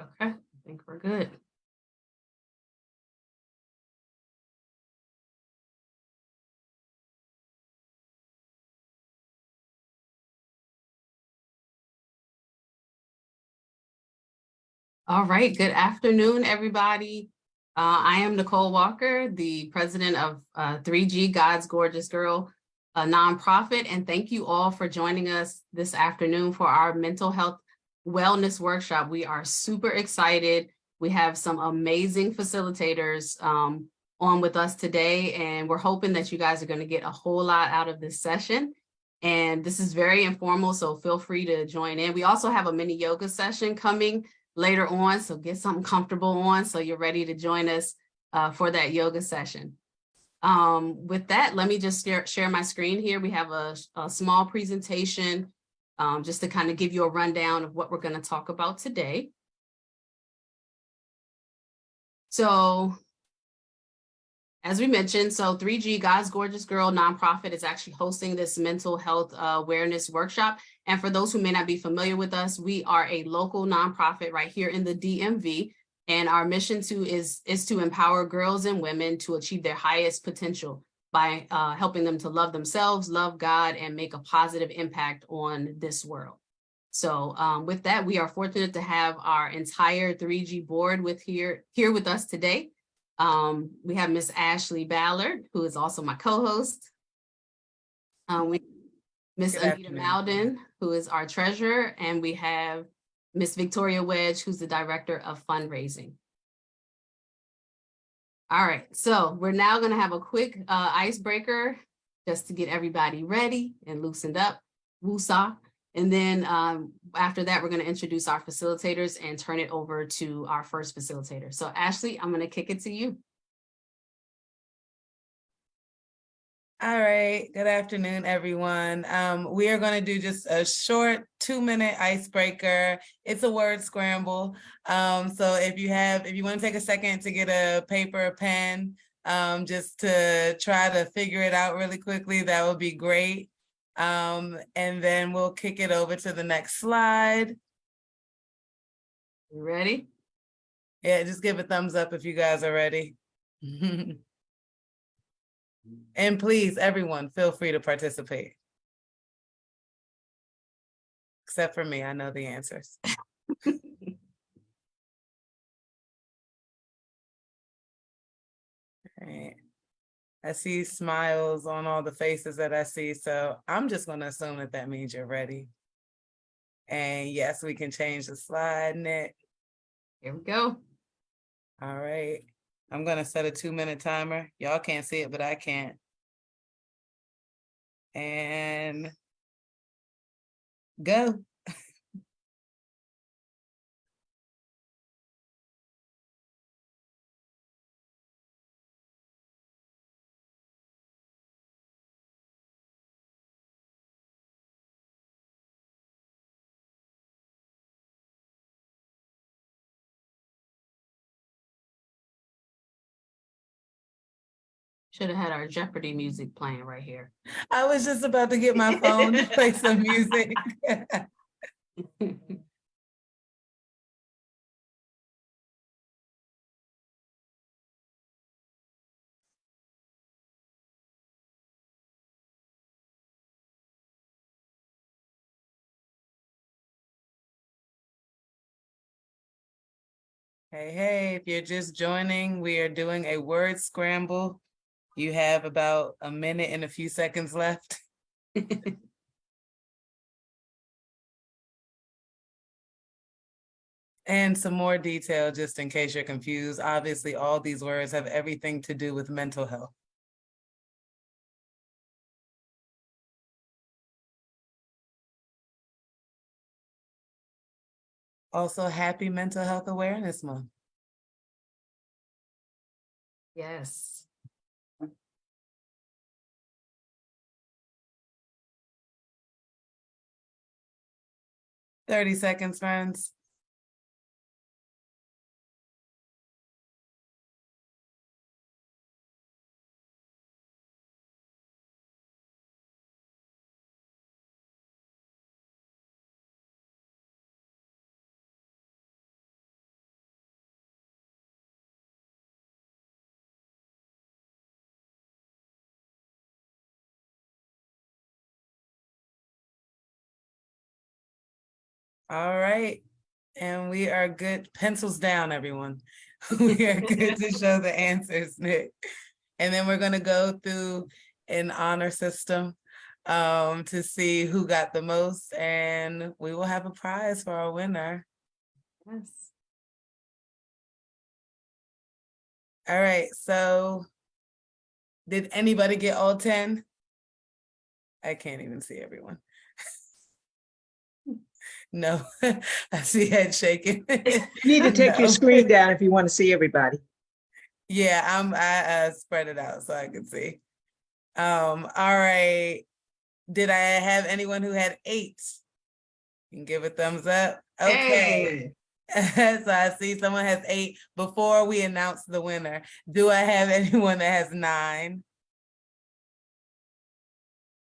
Okay, I think we're good. All right, good afternoon, everybody. I am Nicole Walker, the president of 3G God's Gorgeous Girl, a nonprofit, and thank you all for joining us this afternoon for our mental health wellness workshop. We are super excited. We have some amazing facilitators on with us today, and we're hoping that you guys are going to get a whole lot out of this session. And this is very informal, so feel free to join in. We also have a mini yoga session coming later on, so get something comfortable on so you're ready to join us for that yoga session. With that, let me just share my screen here. We have a small presentation just to kind of give you a rundown of what we're going to talk about today. So as we mentioned, so 3G God's Gorgeous Girl nonprofit is actually hosting this mental health awareness workshop. And for those who may not be familiar with us, we are a local nonprofit right here in the DMV. And our mission is to empower girls and women to achieve their highest potential by helping them to love themselves, love God, and make a positive impact on this world. So with that, we are fortunate to have our entire 3G board here with us today. We have Miss Ashley Ballard, who is also my co-host. Miss Anita Malden, who is our treasurer, and we have Miss Victoria Wedge, who's the director of fundraising. All right, so we're now going to have a quick icebreaker just to get everybody ready and loosened up. Woosah. And then after that, we're going to introduce our facilitators and turn it over to our first facilitator. So Ashley, I'm going to kick it to you. All right, good afternoon, everyone. We are going to do just a short 2-minute icebreaker. It's a word scramble. So if you want to take a second to get a paper, a pen, just to try to figure it out really quickly, that would be great. And then we'll kick it over to the next slide. You ready? Yeah, just give a thumbs up if you guys are ready. And please, everyone, feel free to participate. Except for me, I know the answers. All right. I see smiles on all the faces that I see, so I'm just going to assume that that means you're ready. And yes, we can change the slide, Nick. Here we go. All right. I'm going to set a 2-minute timer. Y'all can't see it, but I can. And go. Should have had our Jeopardy music playing right here. I was just about to get my phone to play some music. Hey, if you're just joining, we are doing a word scramble. You have about a minute and a few seconds left. And some more detail, just in case you're confused. Obviously, all these words have everything to do with mental health. Also, happy Mental Health Awareness Month. Yes. 30 seconds, friends. All right. And we are good. Pencils down, everyone. We are good to show the answers, Nick. And then we're going to go through an honor system to see who got the most, and we will have a prize for our winner. Yes. All right, so did anybody get all 10? I can't even see everyone. No, I see head shaking. You need to take your No. screen down if you want to see everybody. Yeah, I spread it out so I can see. All right. Did I have anyone who had 8? You can give a thumbs up. Okay. Hey. So I see someone has 8 before we announce the winner. Do I have anyone that has 9?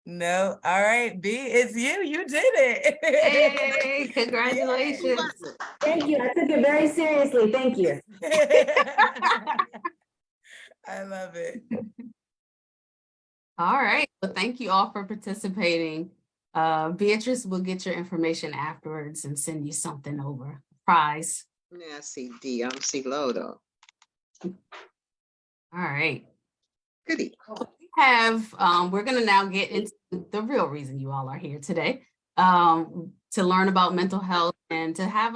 No. All right, B, it's you. You did it. Hey, congratulations. Thank you. I took it very seriously. Thank you. I love it. All right. Well, thank you all for participating. Beatrice will get your information afterwards and send you something over. Prize. Yeah, I see D. I don't see low though. All right. Goody. We're going to now get into the real reason you all are here today, to learn about mental health and to have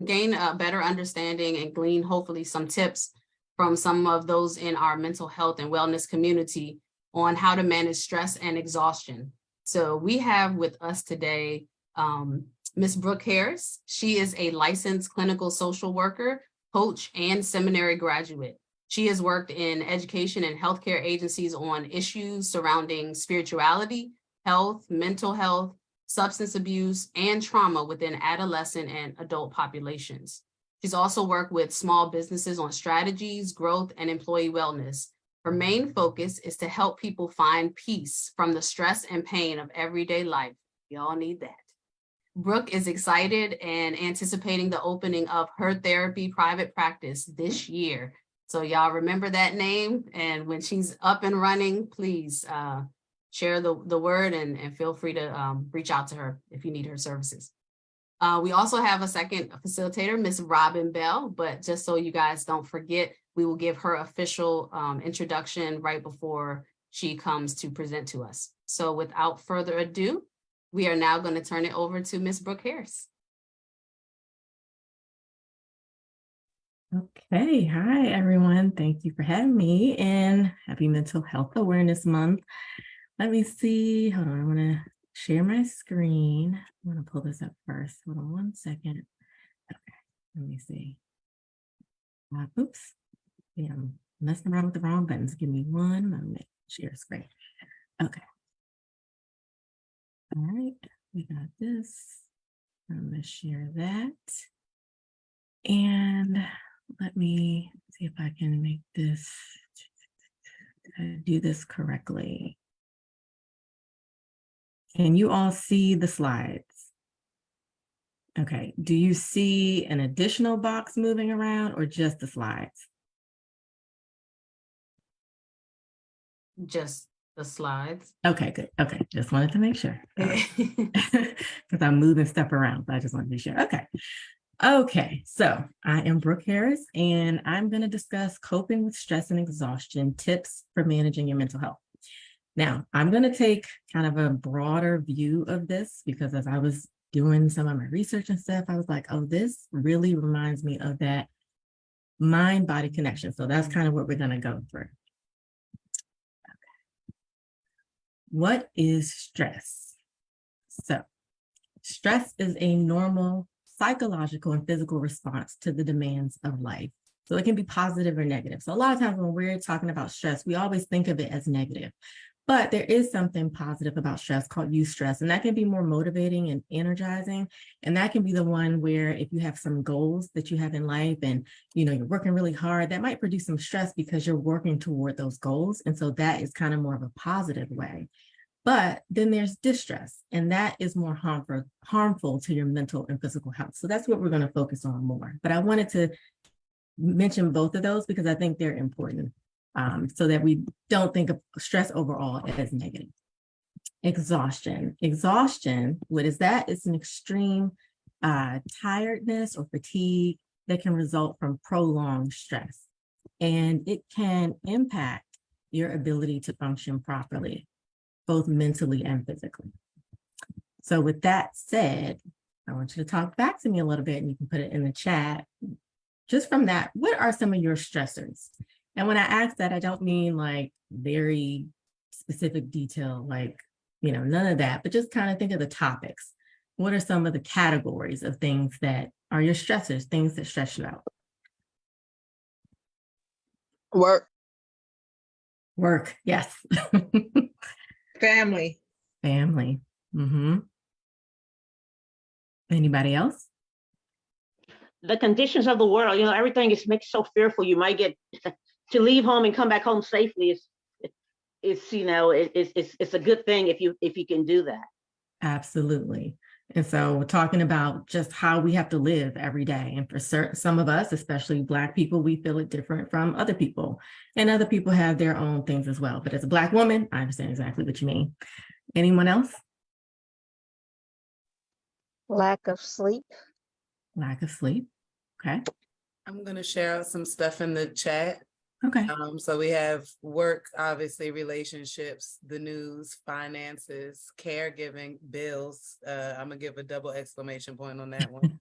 gain a better understanding and glean hopefully some tips from some of those in our mental health and wellness community on how to manage stress and exhaustion. So we have with us today Ms. Brooke Harris. She is a licensed clinical social worker, coach, and seminary graduate. She has worked in education and healthcare agencies on issues surrounding spirituality, health, mental health, substance abuse, and trauma within adolescent and adult populations. She's also worked with small businesses on strategies, growth, and employee wellness. Her main focus is to help people find peace from the stress and pain of everyday life. We all need that. Brooke is excited and anticipating the opening of her therapy private practice this year. So y'all remember that name, and when she's up and running, please share the word and feel free to reach out to her if you need her services. We also have a second facilitator, Ms. Robin Bell, but just so you guys don't forget, we will give her official introduction right before she comes to present to us. So without further ado, we are now going to turn it over to Ms. Brooke Harris. Okay, hi everyone. Thank you for having me, and happy Mental Health Awareness Month. Let me see. Hold on, I want to share my screen. I'm going to pull this up first. Hold on one second. Okay, let me see. Oops. Yeah, I'm messing around with the wrong buttons. Give me one moment. Share screen. Okay. All right, we got this. I'm going to share that. And let me see if I can make this, do this correctly. Can you all see the slides? Okay, do you see an additional box moving around or just the slides? Just the slides. Okay, good. Okay, just wanted to make sure. Okay. Because I'm moving stuff around, but I just wanted to be sure. Okay. Okay, so I am Brooke Harris, and I'm going to discuss coping with stress and exhaustion, tips for managing your mental health. Now, I'm going to take kind of a broader view of this because as I was doing some of my research and stuff, I was like, oh, this really reminds me of that mind-body connection. So that's kind of what we're going to go through. Okay. What is stress? So stress is a normal psychological and physical response to the demands of life. So it can be positive or negative. So a lot of times when we're talking about stress, we always think of it as negative, but there is something positive about stress called eustress, and that can be more motivating and energizing. And that can be the one where if you have some goals that you have in life and you're working really hard, that might produce some stress because you're working toward those goals. And so that is kind of more of a positive way. But then there's distress, and that is more harmful to your mental and physical health. So that's what we're going to focus on more. But I wanted to mention both of those because I think they're important so that we don't think of stress overall as negative. Exhaustion. Exhaustion, what is that? It's an extreme tiredness or fatigue that can result from prolonged stress. And it can impact your ability to function properly, both mentally and physically. So with that said, I want you to talk back to me a little bit, and you can put it in the chat. Just from that, what are some of your stressors? And when I ask that, I don't mean like very specific detail, like, none of that, but just kind of think of the topics. What are some of the categories of things that are your stressors, things that stress you out? Work. Work, yes. Family. Family. Anybody else? The conditions of the world, everything is makes so fearful. You might get to leave home and come back home safely. It's a good thing if you can do that. Absolutely. And so we're talking about just how we have to live every day. And for some of us, especially Black people, we feel it different from other people. And other people have their own things as well. But as a Black woman, I understand exactly what you mean. Anyone else? Lack of sleep. Lack of sleep. Okay. I'm gonna share out some stuff in the chat. Okay. So we have work, obviously, relationships, the news, finances, caregiving, bills. I'm gonna give a double exclamation point on that one.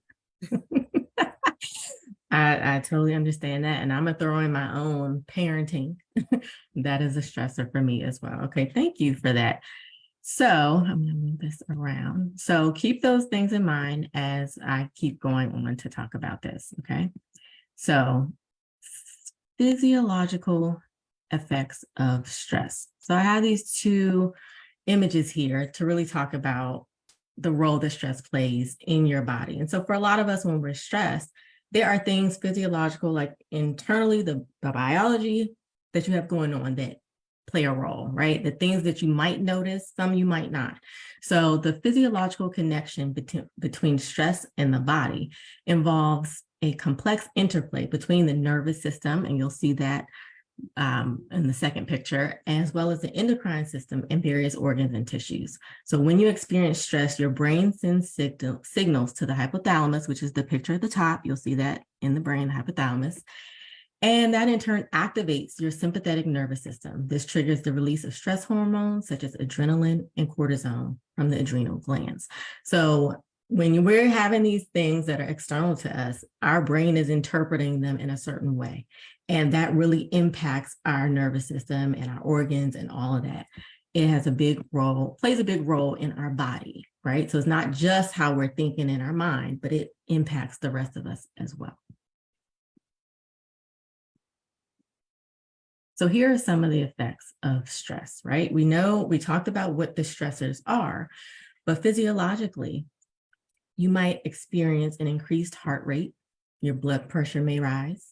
I totally understand that. And I'm gonna throw in my own parenting. That is a stressor for me as well. Okay, thank you for that. So I'm gonna move this around. So keep those things in mind as I keep going on to talk about this, okay? So physiological effects of stress. So I have these two images here to really talk about the role that stress plays in your body. And so for a lot of us, when we're stressed, there are things physiological, like internally, the biology that you have going on that play a role, right? The things that you might notice, some you might not. So the physiological connection between stress and the body involves a complex interplay between the nervous system, and you'll see that in the second picture, as well as the endocrine system and various organs and tissues. So when you experience stress, your brain sends signals to the hypothalamus, which is the picture at the top. You'll see that in the brain, the hypothalamus. And that in turn activates your sympathetic nervous system. This triggers the release of stress hormones such as adrenaline and cortisol from the adrenal glands. So when we're having these things that are external to us, our brain is interpreting them in a certain way. And that really impacts our nervous system and our organs and all of that. It has a big role, plays a big role in our body, right? So it's not just how we're thinking in our mind, but it impacts the rest of us as well. So here are some of the effects of stress, right? We talked about what the stressors are, but physiologically, you might experience an increased heart rate. Your blood pressure may rise.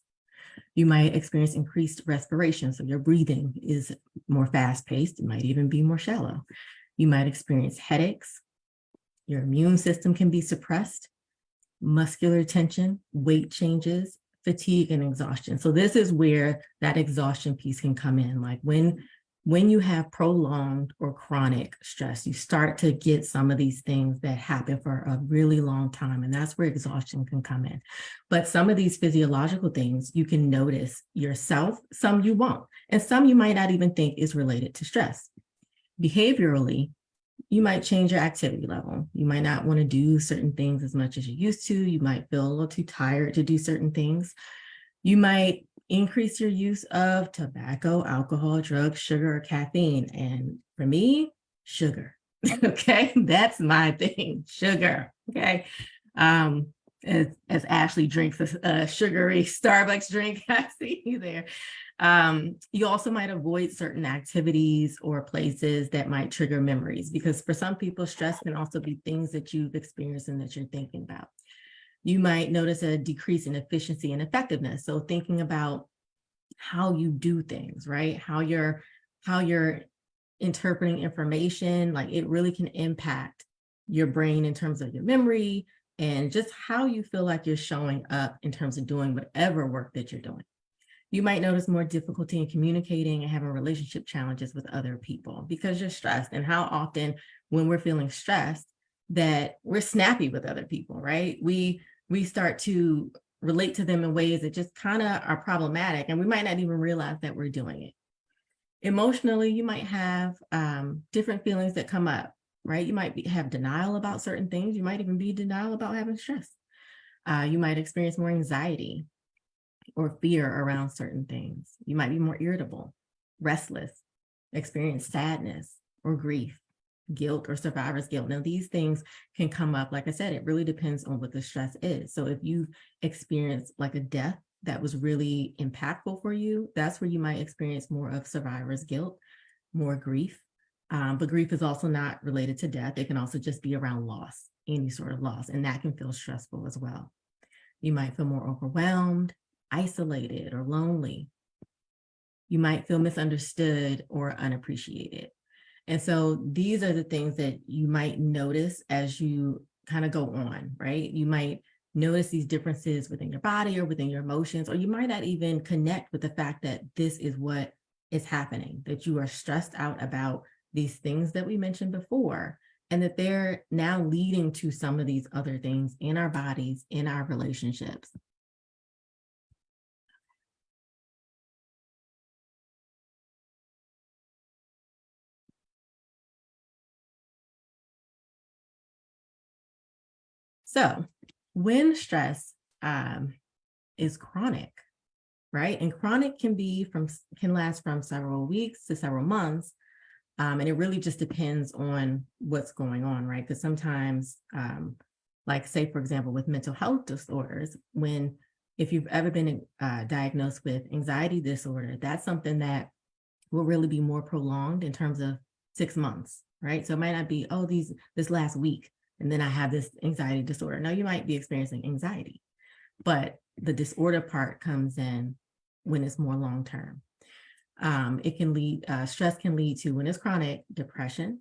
You might experience increased respiration. So your breathing is more fast-paced. It might even be more shallow. You might experience headaches. Your immune system can be suppressed, muscular tension, weight changes, fatigue, and exhaustion. So this is where that exhaustion piece can come in. Like when you have prolonged or chronic stress, you start to get some of these things that happen for a really long time, and that's where exhaustion can come in. But some of these physiological things you can notice yourself, some you won't, and some you might not even think is related to stress. Behaviorally, you might change your activity level. You might not want to do certain things as much as you used to. You might feel a little too tired to do certain things. You might increase your use of tobacco, alcohol, drugs, sugar, or caffeine. And for me, sugar. Okay, that's my thing, sugar. Okay. As Ashley drinks a sugary Starbucks drink, I see you there. You also might avoid certain activities or places that might trigger memories, because for some people, stress can also be things that you've experienced and that you're thinking about. You might notice a decrease in efficiency and effectiveness. So thinking about how you do things, right? How you're interpreting information, like it really can impact your brain in terms of your memory and just how you feel like you're showing up in terms of doing whatever work that you're doing. You might notice more difficulty in communicating and having relationship challenges with other people because you're stressed. And how often when we're feeling stressed, that we're snappy with other people, right? We start to relate to them in ways that just kind of are problematic, and we might not even realize that we're doing it. Emotionally, you might have different feelings that come up, right? You might have denial about certain things. You might even be denial about having stress. You might experience more anxiety or fear around certain things. You might be more irritable, restless, experience sadness or grief, guilt or survivor's guilt. Now, these things can come up. Like I said, it really depends on what the stress is. So if you've experienced like a death that was really impactful for you, that's where you might experience more of survivor's guilt, more grief. But grief is also not related to death. It can also just be around loss, any sort of loss, and that can feel stressful as well. You might feel more overwhelmed, isolated, or lonely. You might feel misunderstood or unappreciated. And so these are the things that you might notice as you kind of go on, right? You might notice these differences within your body or within your emotions, or you might not even connect with the fact that this is what is happening, that you are stressed out about these things that we mentioned before, and that they're now leading to some of these other things in our bodies, in our relationships. So when stress is chronic, right? And chronic can last from several weeks to several months. And it really just depends on what's going on, right? Because sometimes, like say, for example, with mental health disorders, if you've ever been diagnosed with anxiety disorder, that's something that will really be more prolonged in terms of 6 months, right? So it might not be, oh, this last week, and then I have this anxiety disorder. No, you might be experiencing anxiety, but the disorder part comes in when it's more long-term. Stress can lead to, when it's chronic, depression.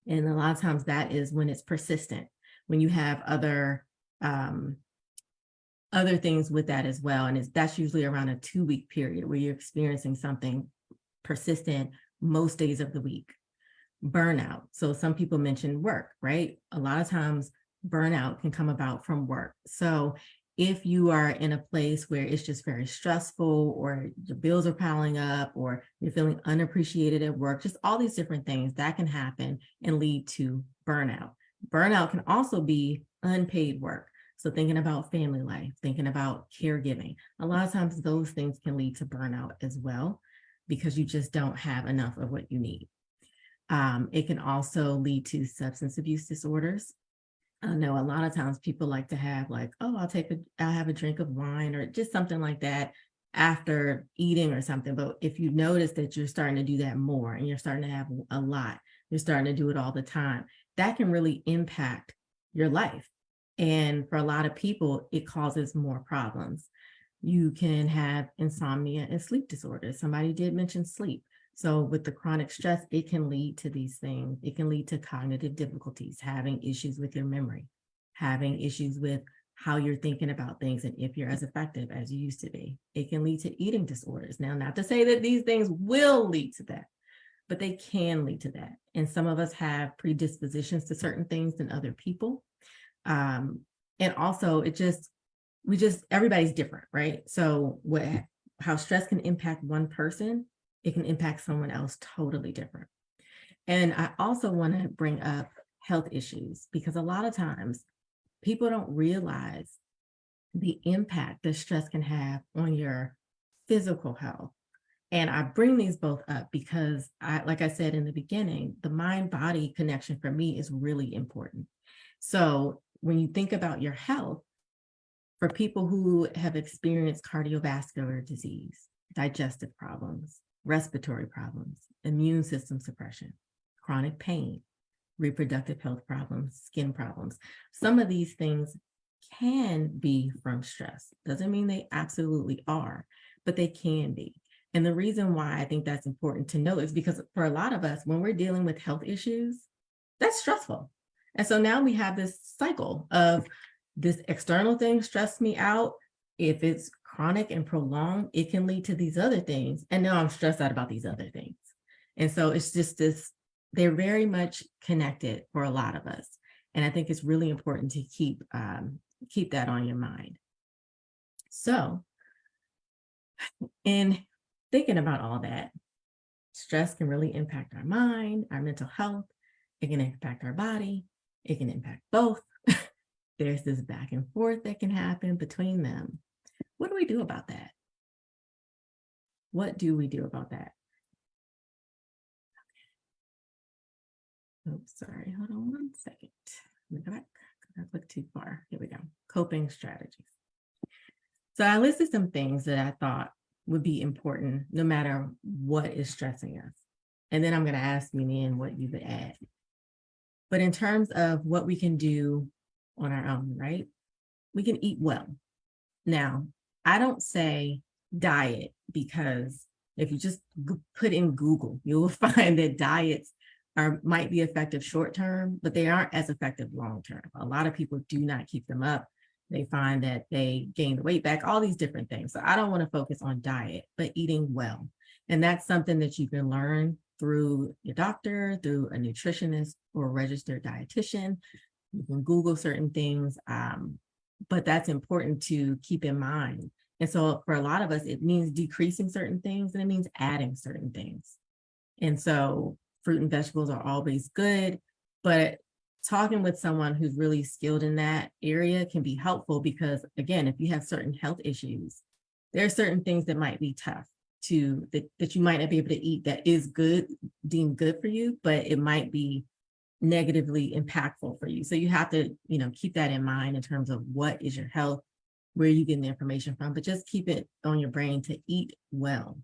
And a lot of times that is when it's persistent, when you have other things with that as well. And that's usually around a 2-week period where you're experiencing something persistent most days of the week. Burnout. So some people mention work, right? A lot of times burnout can come about from work. So if you are in a place where it's just very stressful, or the bills are piling up, or you're feeling unappreciated at work, just all these different things that can happen and lead to burnout. Burnout can also be unpaid work. So thinking about family life, thinking about caregiving, a lot of times those things can lead to burnout as well, because you just don't have enough of what you need. It can also lead to substance abuse disorders. I know a lot of times people like to have like, oh, I'll have a drink of wine or just something like that after eating or something. But if you notice that you're starting to do that more and you're starting to have a lot, you're starting to do it all the time, that can really impact your life. And for a lot of people, it causes more problems. You can have insomnia and sleep disorders. Somebody did mention sleep. So with the chronic stress, it can lead to these things. It can lead to cognitive difficulties, having issues with your memory, having issues with how you're thinking about things, and if you're as effective as you used to be. It can lead to eating disorders. Now, not to say that these things will lead to that, but they can lead to that. And some of us have predispositions to certain things than other people. And also everybody's different, right? So how stress can impact one person, it can impact someone else totally different. And I also want to bring up health issues, because a lot of times people don't realize the impact that stress can have on your physical health. And I bring these both up because like I said in the beginning, the mind-body connection for me is really important. So when you think about your health, for people who have experienced cardiovascular disease, digestive problems, respiratory problems, immune system suppression, chronic pain, reproductive health problems, skin problems, some of these things can be from stress. Doesn't mean they absolutely are, but they can be. And the reason why I think that's important to know is because for a lot of us, when we're dealing with health issues, that's stressful. And so now we have this cycle of this external thing stressed me out. If it's chronic and prolonged, it can lead to these other things. And now I'm stressed out about these other things. And so it's just they're very much connected for a lot of us. And I think it's really important to keep that on your mind. So in thinking about all that, stress can really impact our mind, our mental health. It can impact our body. It can impact both. There's this back and forth that can happen between them. What do we do about that? What do we do about that? Oh, sorry, hold on one second. Let me go back. I clicked too far. Here we go. Coping strategies. So I listed some things that I thought would be important no matter what is stressing us. And then I'm going to ask Mimi what you would add. But in terms of what we can do on our own, right? We can eat well. Now, I don't say diet because if you just put in Google, you will find that diets might be effective short term, but they aren't as effective long term. A lot of people do not keep them up. They find that they gain the weight back, all these different things. So I don't want to focus on diet, but eating well. And that's something that you can learn through your doctor, through a nutritionist or a registered dietitian. You can Google certain things, but that's important to keep in mind. And so for a lot of us, it means decreasing certain things and it means adding certain things. And so fruit and vegetables are always good, but talking with someone who's really skilled in that area can be helpful because, again, if you have certain health issues, there are certain things that might be tough that you might not be able to eat that is good, deemed good for you, but it might be negatively impactful for you. So you have to, keep that in mind in terms of what is your health, where you get the information from, but just keep it on your brain to eat well.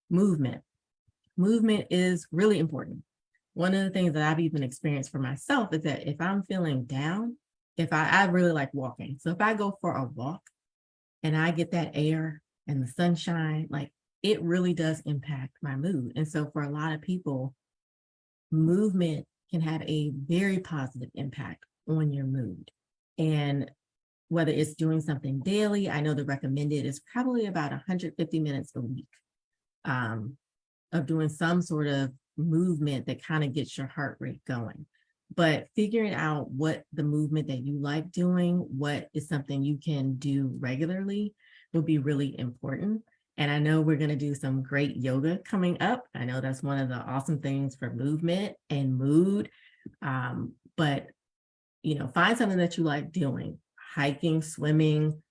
Movement is really important. One of the things that I've even experienced for myself is that if I'm feeling down, if I really like walking. So if I go for a walk and I get that air and the sunshine, like it really does impact my mood. And so for a lot of people, movement can have a very positive impact on your mood. And whether it's doing something daily, I know the recommended is probably about 150 minutes a week of doing some sort of movement that kind of gets your heart rate going. But figuring out what the movement that you like doing, what is something you can do regularly will be really important. And I know we're going to do some great yoga coming up. I know that's one of the awesome things for movement and mood. But, find something that you like doing, hiking, swimming,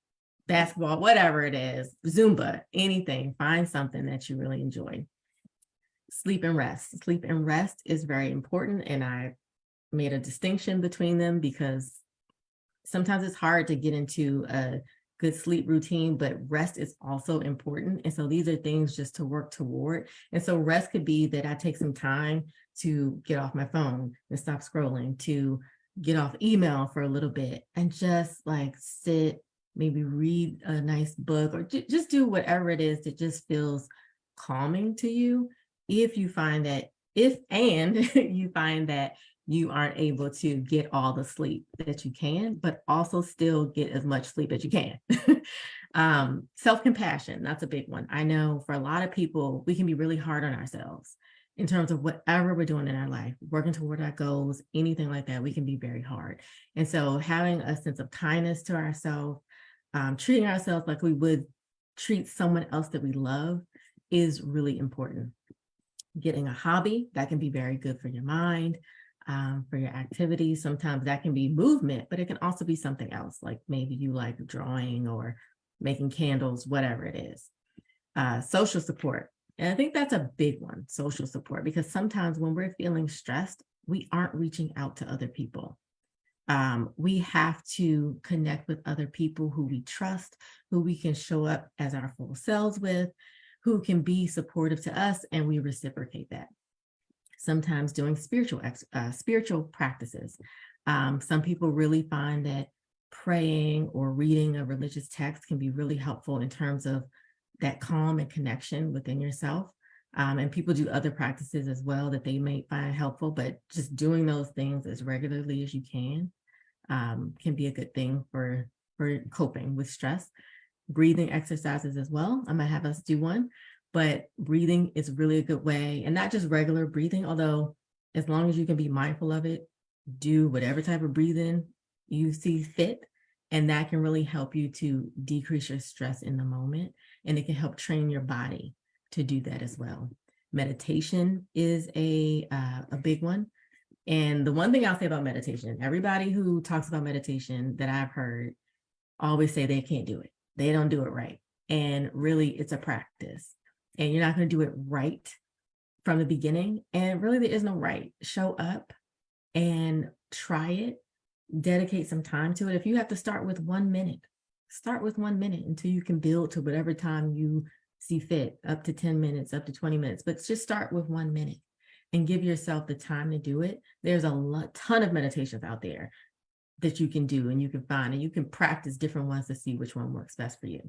basketball, whatever it is, Zumba, anything, find something that you really enjoy. Sleep and rest. Sleep and rest is very important. And I made a distinction between them because sometimes it's hard to get into a good sleep routine, but rest is also important. And so these are things just to work toward. And so rest could be that I take some time to get off my phone and stop scrolling, to get off email for a little bit and just like sit, maybe read a nice book or just do whatever it is that just feels calming to you. If you find that, you find that you aren't able to get all the sleep that you can, but also still get as much sleep as you can. Self-compassion, that's a big one. I know for a lot of people, we can be really hard on ourselves in terms of whatever we're doing in our life, working toward our goals, anything like that, we can be very hard. And so having a sense of kindness to ourselves, treating ourselves like we would treat someone else that we love is really important. Getting a hobby, that can be very good for your mind, for your activities. Sometimes that can be movement, but it can also be something else, like maybe you like drawing or making candles, whatever it is. Social support. And I think that's a big one, social support, because sometimes when we're feeling stressed, we aren't reaching out to other people. We have to connect with other people who we trust, who we can show up as our full selves with, who can be supportive to us, and we reciprocate that. Sometimes doing spiritual practices. Some people really find that praying or reading a religious text can be really helpful in terms of that calm and connection within yourself. And people do other practices as well that they may find helpful, but just doing those things as regularly as you can be a good thing for coping with stress. Breathing exercises as well. I might have us do one, but breathing is really a good way, and not just regular breathing, although as long as you can be mindful of it, do whatever type of breathing you see fit. And that can really help you to decrease your stress in the moment. And it can help train your body to do that as well. Meditation is a big one. And the one thing I'll say about meditation, everybody who talks about meditation that I've heard always say they can't do it. They don't do it right. And really, it's a practice. And you're not going to do it right from the beginning. And really, there is no right. Show up and try it. Dedicate some time to it. If you have to start with 1 minute, start with 1 minute until you can build to whatever time you see fit, up to 10 minutes, up to 20 minutes. But just start with 1 minute and give yourself the time to do it. There's a ton of meditations out there that you can do and you can find, and you can practice different ones to see which one works best for you.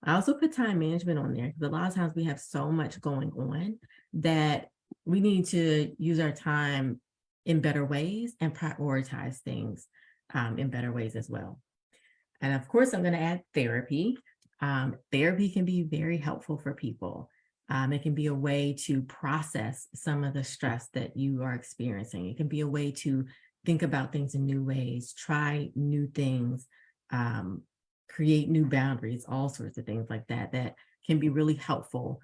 I also put time management on there because a lot of times we have so much going on that we need to use our time in better ways and prioritize things in better ways as well. And of course, I'm going to add therapy. Therapy can be very helpful for people. It can be a way to process some of the stress that you are experiencing. It can be a way to think about things in new ways, try new things, create new boundaries, all sorts of things like that, that can be really helpful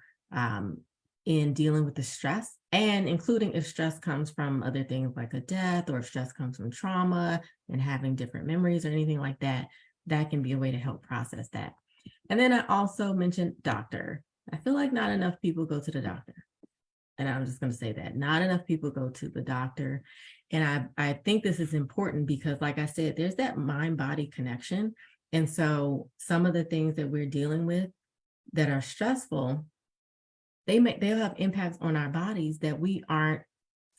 in dealing with the stress, and including if stress comes from other things like a death, or if stress comes from trauma and having different memories or anything like that, that can be a way to help process that. And then I also mentioned doctor. I feel like not enough people go to the doctor. And I'm just going to say that not enough people go to the doctor. And I think this is important because, like I said, there's that mind-body connection. And so some of the things that we're dealing with that are stressful, they'll have impacts on our bodies that we aren't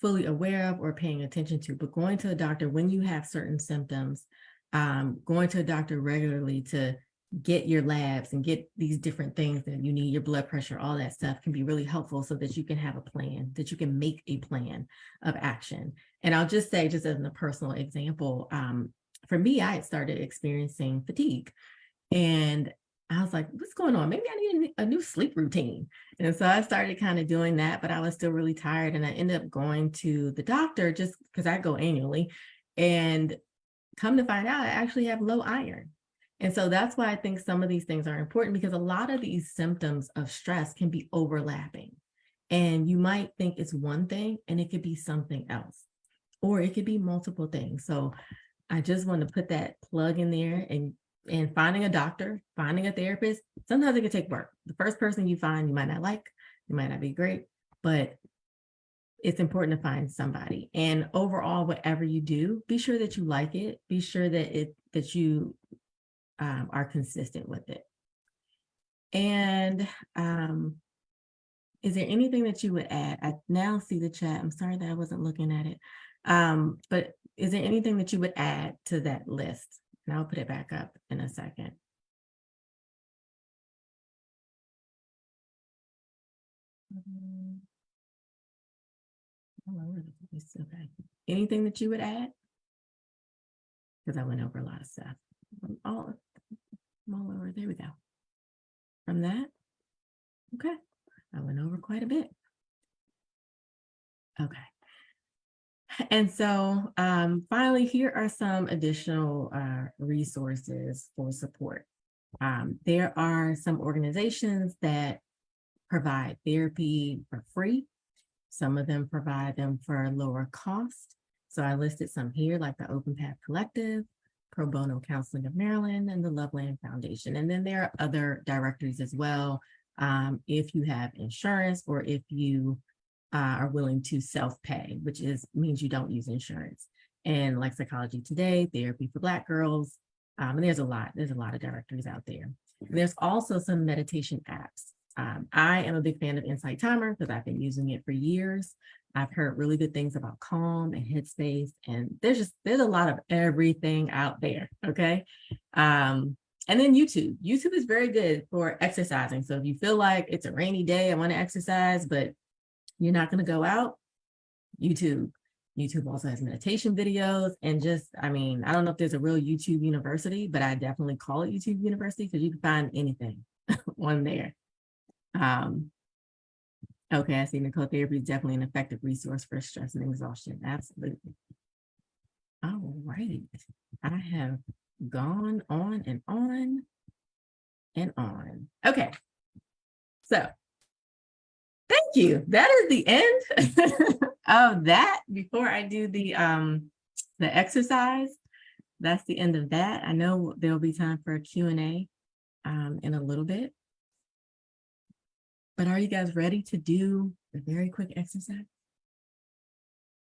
fully aware of or paying attention to. But going to a doctor when you have certain symptoms, going to a doctor regularly to get your labs and get these different things that you need, your blood pressure, all that stuff can be really helpful so that you can have a plan, that you can make a plan of action. And I'll just say, just as a personal example, for me, I had started experiencing fatigue and I was like, what's going on? Maybe I need a new sleep routine. And so I started kind of doing that, but I was still really tired. And I ended up going to the doctor just because I go annually, and come to find out I actually have low iron. And so that's why I think some of these things are important, because a lot of these symptoms of stress can be overlapping. And you might think it's one thing and it could be something else, or it could be multiple things. So I just want to put that plug in there, and finding a doctor, finding a therapist, sometimes it can take work. The first person you find, you might not like, you might not be great, but it's important to find somebody. And overall, whatever you do, be sure that you like it. Be sure that you are consistent with it. And is there anything that you would add? I now see the chat. I'm sorry that I wasn't looking at it. But is there anything that you would add to that list? And I'll put it back up in a second. Anything that you would add? Because I went over a lot of stuff. I'm all over. There we go. From that, okay, I went over quite a bit. Okay. And so finally, here are some additional resources for support. There are some organizations that provide therapy for free. Some of them provide them for lower cost. So I listed some here, like the Open Path Collective, Pro Bono Counseling of Maryland, and the Loveland Foundation. And then there are other directories as well, if you have insurance, or if you are willing to self-pay, which means you don't use insurance. And like Psychology Today, Therapy for Black Girls, and there's a lot of directories out there. And there's also some meditation apps. I am a big fan of Insight Timer because I've been using it for years. I've heard really good things about Calm and Headspace, and there's a lot of everything out there. Okay. And then YouTube. YouTube is very good for exercising. So if you feel like it's a rainy day, I want to exercise, but you're not going to go out, YouTube. YouTube also has meditation videos, and I don't know if there's a real YouTube University, but I definitely call it YouTube University because you can find anything on there. Okay, I see Nicole, therapy is definitely an effective resource for stress and exhaustion. Absolutely. All right. I have gone on and on and on. Okay. So thank you. That is the end of that. Before I do the exercise, that's the end of that. I know there'll be time for a Q&A in a little bit. But are you guys ready to do a very quick exercise?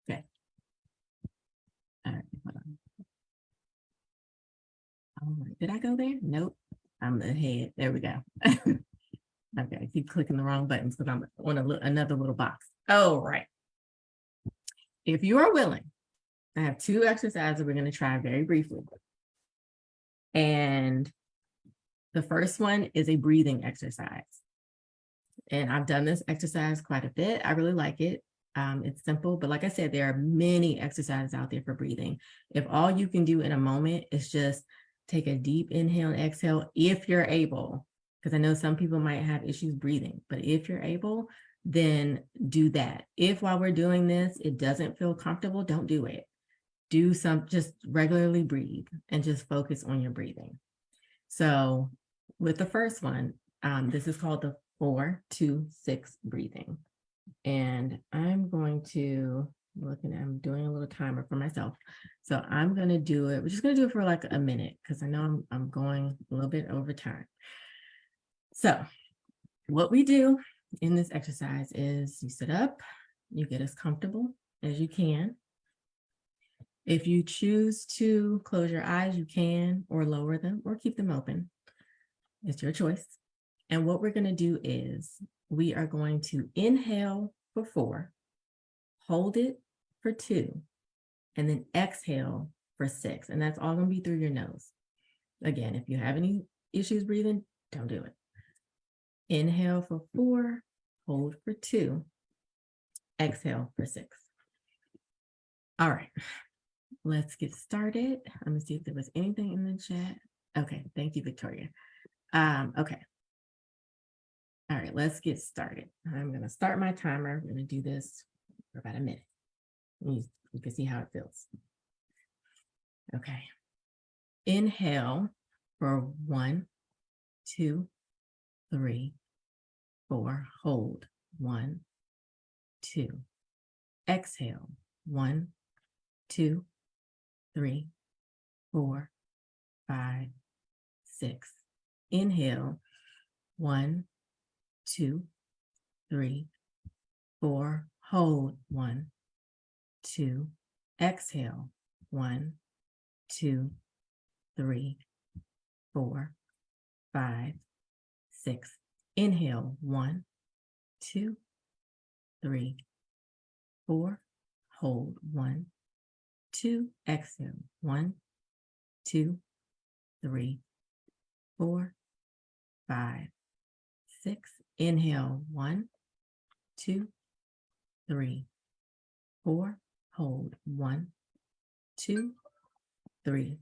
Okay. All right, hold on. All right, did I go there? Nope, I'm ahead. There we go. Okay, I keep clicking the wrong buttons because I'm on another little box. All right. If you are willing, I have two exercises we're going to try very briefly. And the first one is a breathing exercise. And I've done this exercise quite a bit. I really like it. It's simple, but like I said, there are many exercises out there for breathing. If all you can do in a moment is just take a deep inhale and exhale, if you're able, because I know some people might have issues breathing, but if you're able, then do that. If while we're doing this, it doesn't feel comfortable, don't do it. Just regularly breathe and just focus on your breathing. So with the first one, this is called the 4-2-6 breathing. And I'm doing a little timer for myself. So I'm going to do it. We're just going to do it for like a minute because I know I'm going a little bit over time. So what we do in this exercise is you sit up, you get as comfortable as you can. If you choose to close your eyes, you can, or lower them or keep them open. It's your choice. And what we're going to do is we are going to inhale for 4, hold it for 2, and then exhale for 6. And that's all going to be through your nose. Again, if you have any issues breathing, don't do it. Inhale for 4, hold for 2, exhale for 6. All right, let's get started. Let me see if there was anything in the chat. Okay, thank you, Victoria. Okay. All right, let's get started. I'm going to start my timer. I'm going to do this for about a minute. You can see how it feels. Okay. Inhale for 1, 2, 3, 4. Hold 1, 2. Exhale 1, 2, 3, 4, 5, 6. Inhale 1, 2, 3, 4. Hold 1, 2. Exhale 1, 2, 3, 4, 5, 6. Inhale 1, 2, 3, 4. Hold 1, 2. Exhale 1, 2, 3, 4, 5, 6. Inhale 1, 2, 3, 4. Hold 1, 2, 3.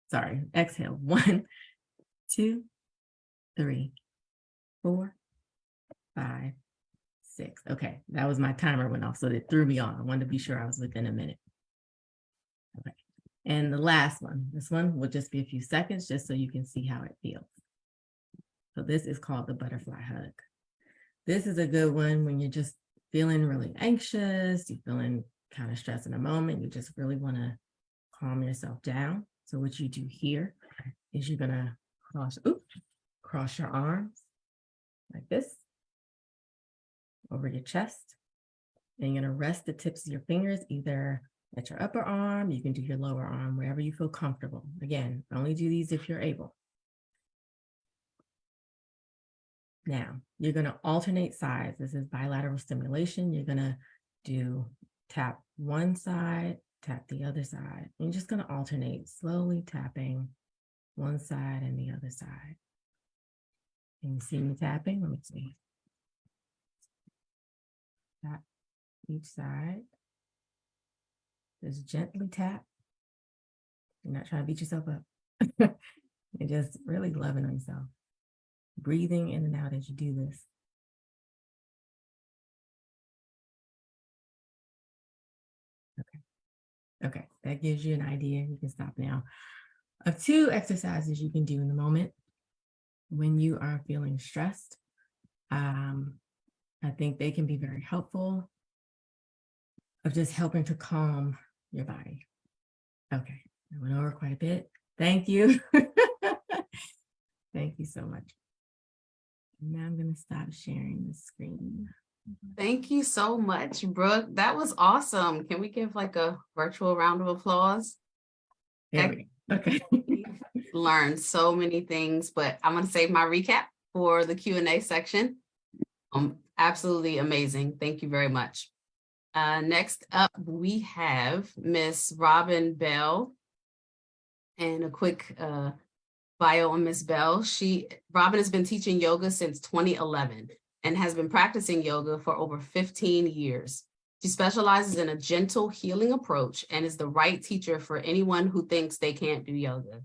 Sorry, exhale 1, 2, 3, 4, 5, 6. Okay, that was my timer went off, so it threw me on. I wanted to be sure I was within a minute. Okay, and the last one, this one will just be a few seconds just so you can see how it feels. So this is called the butterfly hug. This is a good one when you're just feeling really anxious, you're feeling kind of stressed in a moment, you just really want to calm yourself down. So what you do here is you're going to cross your arms like this over your chest. And you're going to rest the tips of your fingers either at your upper arm, you can do your lower arm, wherever you feel comfortable. Again, only do these if you're able. Now, you're going to alternate sides. This is bilateral stimulation. You're going to tap one side, tap the other side. And you're just going to alternate, slowly tapping one side and the other side. Can you see me tapping? Let me see. Tap each side. Just gently tap. You're not trying to beat yourself up. You're just really loving on yourself. Breathing in and out as you do this. Okay. Okay, that gives you an idea. You can stop now. Of 2 exercises you can do in the moment when you are feeling stressed. I think they can be very helpful of just helping to calm your body. Okay, I went over quite a bit. Thank you. Thank you so much. Now I'm going to stop sharing the screen. Thank you so much, Brooke. That was awesome. Can we give like a virtual round of applause? There we go. Okay. Learned so many things, but I'm going to save my recap for the Q&A section. Absolutely amazing. Thank you very much. Next up, we have Miss Robin Bell. And a quick bio on Miss Bell. Robin has been teaching yoga since 2011 and has been practicing yoga for over 15 years. She specializes in a gentle healing approach and is the right teacher for anyone who thinks they can't do yoga.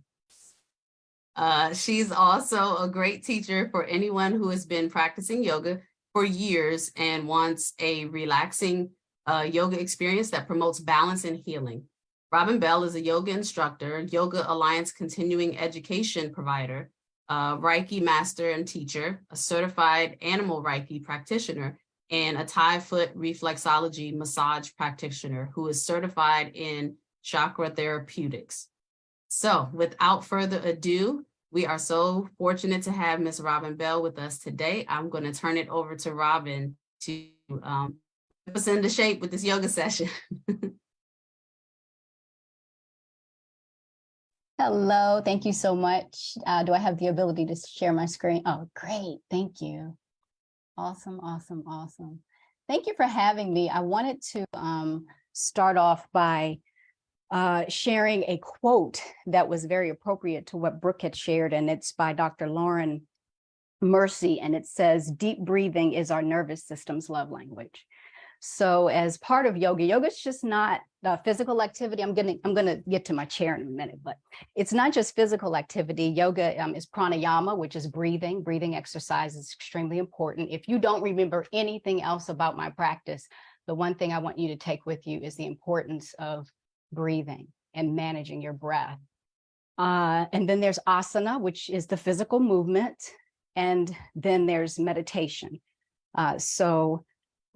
She's also a great teacher for anyone who has been practicing yoga for years and wants a relaxing yoga experience that promotes balance and healing. Robin Bell is a yoga instructor, Yoga Alliance continuing education provider, Reiki master and teacher, a certified animal Reiki practitioner, and a Thai foot reflexology massage practitioner who is certified in chakra therapeutics. So without further ado, we are so fortunate to have Miss Robin Bell with us today. I'm going to turn it over to Robin to put us into shape with this yoga session. Hello, thank you so much. Do I have the ability to share my screen? Oh, great, thank you. Awesome, awesome, awesome. Thank you for having me. I wanted to start off by sharing a quote that was very appropriate to what Brooke had shared, and it's by Dr. Lauren Mercy, and it says, "Deep breathing is our nervous system's love language." So as part of yoga, yoga is just not physical activity. I'm gonna get to my chair in a minute, but it's not just physical activity. Yoga is pranayama, which is breathing. Breathing exercise is extremely important. If you don't remember anything else about my practice, the one thing I want you to take with you is the importance of breathing and managing your breath. And then there's asana, which is the physical movement. And then there's meditation. So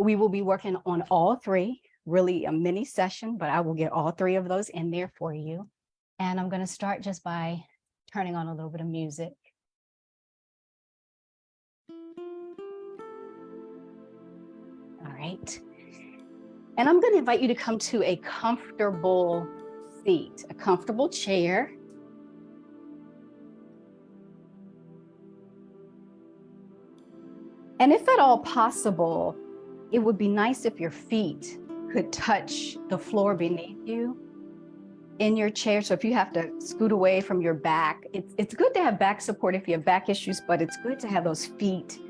we will be working on all three, really a mini session, but I will get all three of those in there for you. And I'm going to start just by turning on a little bit of music. All right. And I'm going to invite you to come to a comfortable seat, a comfortable chair. And if at all possible, it would be nice if your feet could touch the floor beneath you in your chair. So if you have to scoot away from your back, it's good to have back support if you have back issues, but it's good to have those feet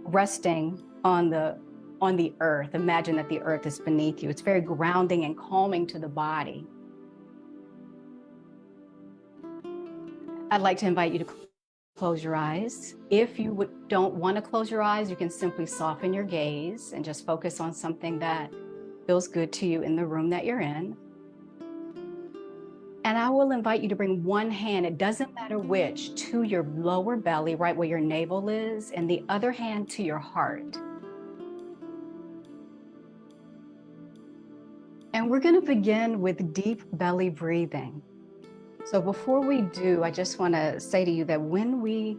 resting on the earth. Imagine that the earth is beneath you. It's very grounding and calming to the body. I'd like to invite you to close your eyes. If you don't want to close your eyes, you can simply soften your gaze and just focus on something that feels good to you in the room that you're in. And I will invite you to bring one hand, it doesn't matter which, to your lower belly, right where your navel is, and the other hand to your heart. And we're going to begin with deep belly breathing. So before we do, I just want to say to you that when we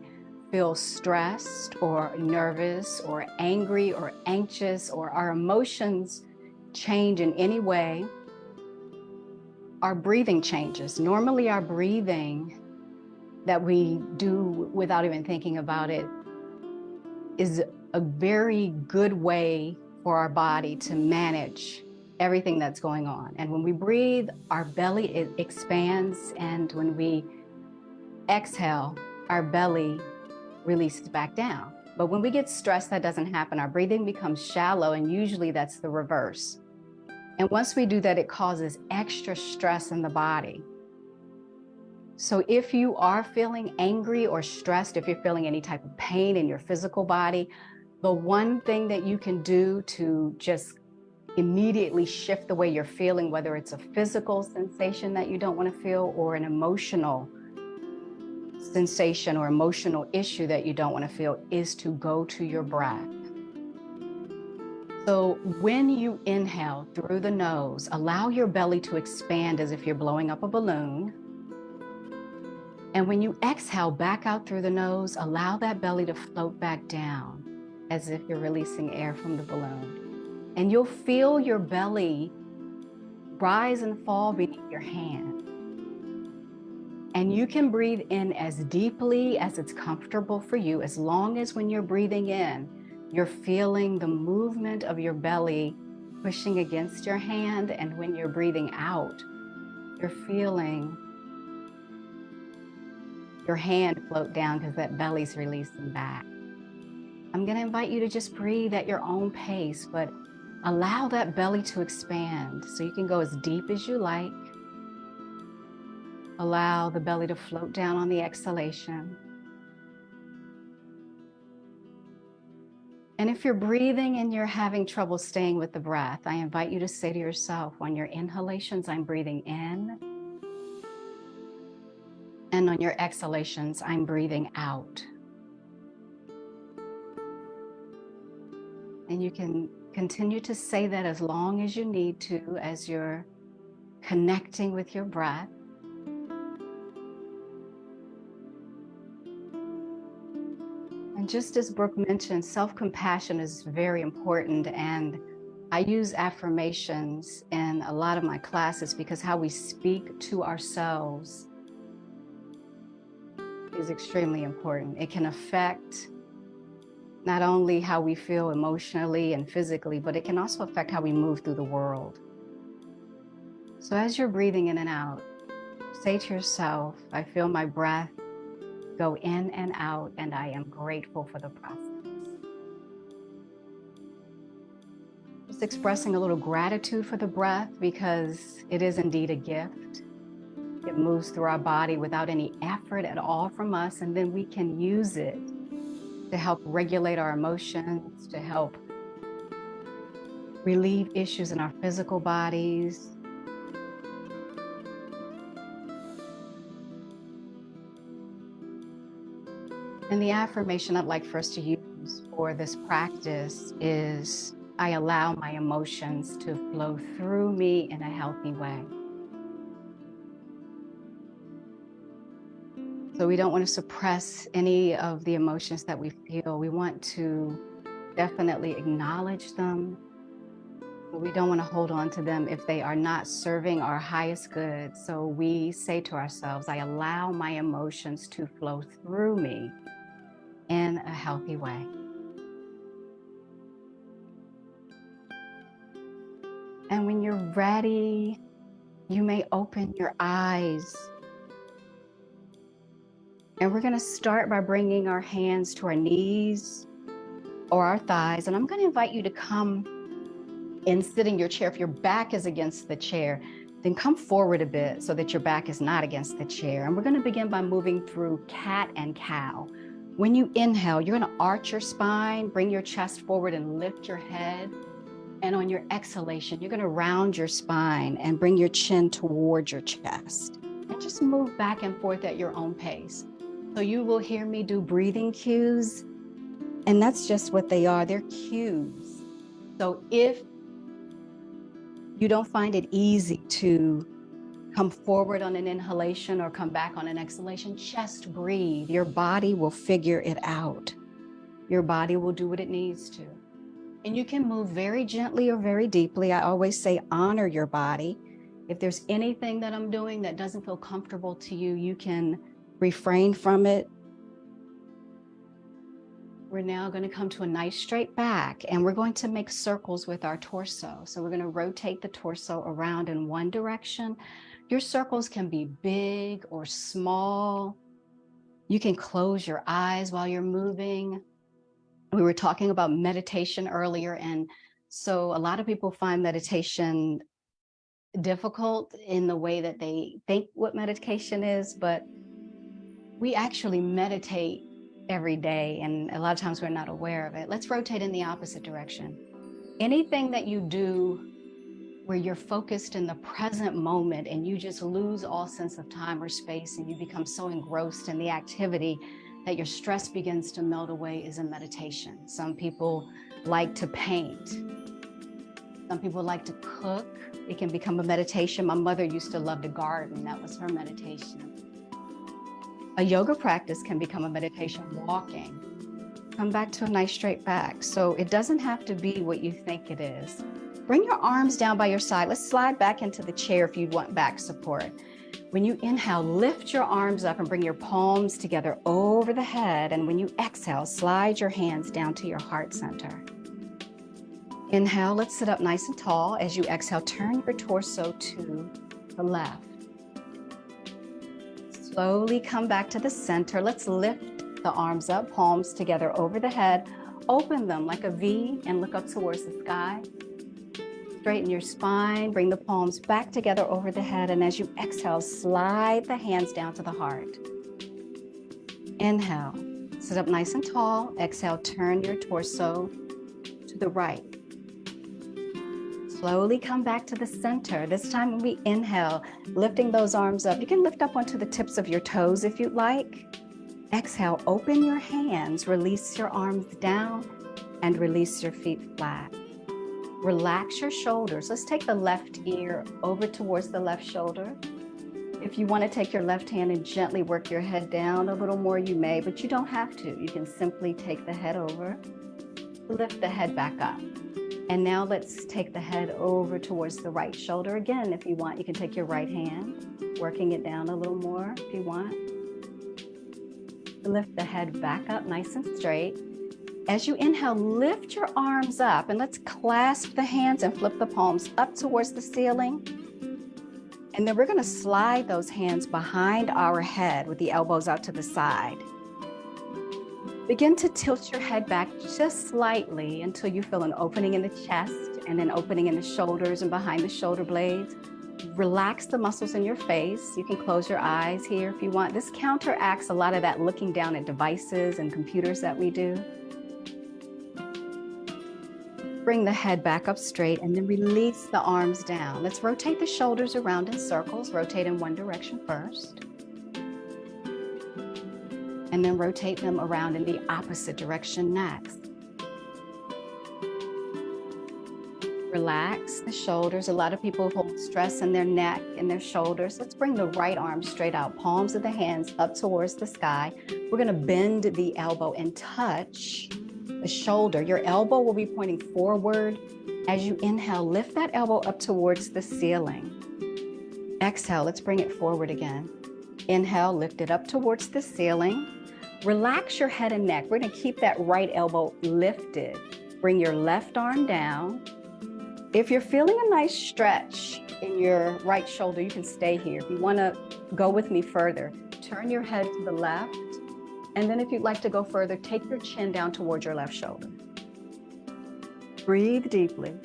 feel stressed or nervous or angry or anxious, or our emotions change in any way, our breathing changes. Normally our breathing that we do without even thinking about it is a very good way for our body to manage everything that's going on. And when we breathe, our belly, it expands, and when we exhale, our belly releases back down. But when we get stressed, that doesn't happen. Our breathing becomes shallow, and usually that's the reverse. And once we do that, it causes extra stress in the body. So if you are feeling angry or stressed, if you're feeling any type of pain in your physical body, the one thing that you can do to just immediately shift the way you're feeling, whether it's a physical sensation that you don't want to feel or an emotional sensation or emotional issue that you don't want to feel, is to go to your breath. So when you inhale through the nose, allow your belly to expand as if you're blowing up a balloon. And when you exhale back out through the nose, allow that belly to float back down as if you're releasing air from the balloon. And you'll feel your belly rise and fall beneath your hand. And you can breathe in as deeply as it's comfortable for you, as long as when you're breathing in, you're feeling the movement of your belly pushing against your hand. And when you're breathing out, you're feeling your hand float down because that belly's releasing back. I'm going to invite you to just breathe at your own pace, but allow that belly to expand so you can go as deep as you like. Allow the belly to float down on the exhalation. And if you're breathing and you're having trouble staying with the breath, I invite you to say to yourself, on your inhalations, I'm breathing in. And on your exhalations, I'm breathing out. And you can continue to say that as long as you need to, as you're connecting with your breath. And just as Brooke mentioned, self-compassion is very important. And I use affirmations in a lot of my classes because how we speak to ourselves is extremely important. It can affect not only how we feel emotionally and physically, but it can also affect how we move through the world. So as you're breathing in and out, say to yourself, I feel my breath go in and out, and I am grateful for the process. Just expressing a little gratitude for the breath because it is indeed a gift. It moves through our body without any effort at all from us, and then we can use it to help regulate our emotions, to help relieve issues in our physical bodies. And the affirmation I'd like for us to use for this practice is, I allow my emotions to flow through me in a healthy way. So we don't want to suppress any of the emotions that we feel. We want to definitely acknowledge them, but we don't want to hold on to them if they are not serving our highest good. So we say to ourselves, I allow my emotions to flow through me in a healthy way. And when you're ready, you may open your eyes. And we're going to start by bringing our hands to our knees or our thighs. And I'm going to invite you to come and sit in your chair. If your back is against the chair, then come forward a bit so that your back is not against the chair. And we're going to begin by moving through cat and cow. When you inhale, you're going to arch your spine, bring your chest forward and lift your head. And on your exhalation, you're going to round your spine and bring your chin towards your chest. And just move back and forth at your own pace. So you will hear me do breathing cues, and that's just what they are. They're cues. So if you don't find it easy to come forward on an inhalation or come back on an exhalation, just breathe. Your body will figure it out. Your body will do what it needs to. And you can move very gently or very deeply. I always say honor your body. If there's anything that I'm doing that doesn't feel comfortable to you, you can refrain from it. We're now going to come to a nice straight back, and we're going to make circles with our torso. So we're going to rotate the torso around in one direction. Your circles can be big or small. You can close your eyes while you're moving. We were talking about meditation earlier, and so a lot of people find meditation difficult in the way that they think what meditation is, but we actually meditate every day, and a lot of times we're not aware of it. Let's rotate in the opposite direction. Anything that you do where you're focused in the present moment and you just lose all sense of time or space and you become so engrossed in the activity that your stress begins to melt away is a meditation. Some people like to paint. Some people like to cook. It can become a meditation. My mother used to love to garden. That was her meditation. A yoga practice can become a meditation. Walking. Come back to a nice straight back. So it doesn't have to be what you think it is. Bring your arms down by your side. Let's slide back into the chair if you want back support. When you inhale, lift your arms up and bring your palms together over the head. And when you exhale, slide your hands down to your heart center. Inhale, let's sit up nice and tall. As you exhale, turn your torso to the left. Slowly come back to the center. Let's lift the arms up, palms together over the head. Open them like a V and look up towards the sky. Straighten your spine, bring the palms back together over the head, and as you exhale, slide the hands down to the heart. Inhale, sit up nice and tall. Exhale, turn your torso to the right. Slowly come back to the center. This time when we inhale, lifting those arms up. You can lift up onto the tips of your toes if you'd like. Exhale, open your hands, release your arms down, and release your feet flat. Relax your shoulders. Let's take the left ear over towards the left shoulder. If you want to take your left hand and gently work your head down a little more, you may, but you don't have to. You can simply take the head over, lift the head back up. And now let's take the head over towards the right shoulder. Again, if you want, you can take your right hand, working it down a little more if you want. Lift the head back up nice and straight. As you inhale, lift your arms up and let's clasp the hands and flip the palms up towards the ceiling. And then we're going to slide those hands behind our head with the elbows out to the side. Begin to tilt your head back just slightly until you feel an opening in the chest and then opening in the shoulders and behind the shoulder blades. Relax the muscles in your face. You can close your eyes here if you want. This counteracts a lot of that looking down at devices and computers that we do. Bring the head back up straight and then release the arms down. Let's rotate the shoulders around in circles. Rotate in one direction first. And then rotate them around in the opposite direction next. Relax the shoulders. A lot of people hold stress in their neck and their shoulders. Let's bring the right arm straight out, palms of the hands up towards the sky. We're going to bend the elbow and touch the shoulder. Your elbow will be pointing forward. As you inhale, lift that elbow up towards the ceiling. Exhale, let's bring it forward again. Inhale, lift it up towards the ceiling. Relax your head and neck. We're going to keep that right elbow lifted. Bring your left arm down. If you're feeling a nice stretch in your right shoulder, you can stay here. If you want to go with me further, turn your head to the left. And then if you'd like to go further, take your chin down towards your left shoulder. Breathe deeply.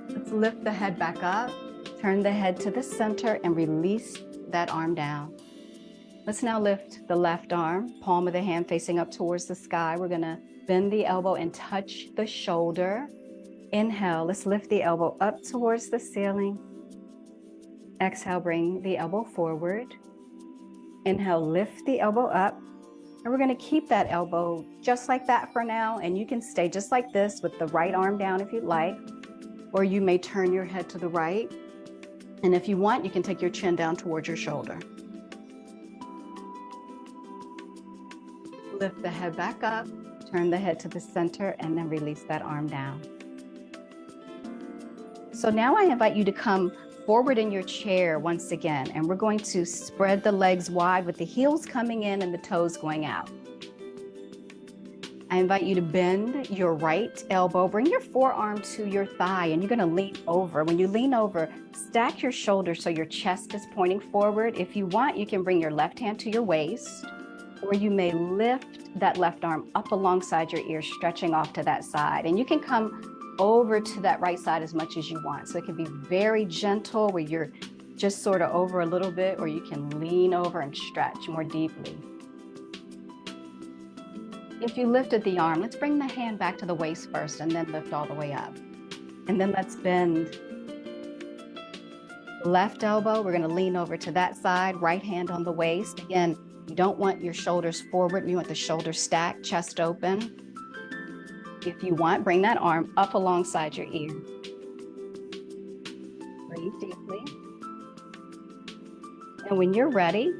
Let's lift the head back up. Turn the head to the center and release that arm down. Let's now lift the left arm, palm of the hand facing up towards the sky. We're going to bend the elbow and touch the shoulder. Inhale, let's lift the elbow up towards the ceiling. Exhale, bring the elbow forward. Inhale, lift the elbow up. And we're going to keep that elbow just like that for now. And you can stay just like this with the right arm down if you'd like. Or you may turn your head to the right. And if you want, you can take your chin down towards your shoulder. Lift the head back up, turn the head to the center, and then release that arm down. So now I invite you to come forward in your chair once again, and we're going to spread the legs wide with the heels coming in and the toes going out. I invite you to bend your right elbow, bring your forearm to your thigh, and you're going to lean over. When you lean over, stack your shoulders so your chest is pointing forward. If you want, you can bring your left hand to your waist, or you may lift that left arm up alongside your ear, stretching off to that side. And you can come over to that right side as much as you want. So it can be very gentle where you're just sort of over a little bit, or you can lean over and stretch more deeply. If you lifted the arm, let's bring the hand back to the waist first and then lift all the way up. And then let's bend left elbow. We're gonna lean over to that side, right hand on the waist. Again, you don't want your shoulders forward. You want the shoulders stacked, chest open. If you want, bring that arm up alongside your ear. Breathe deeply. And when you're ready,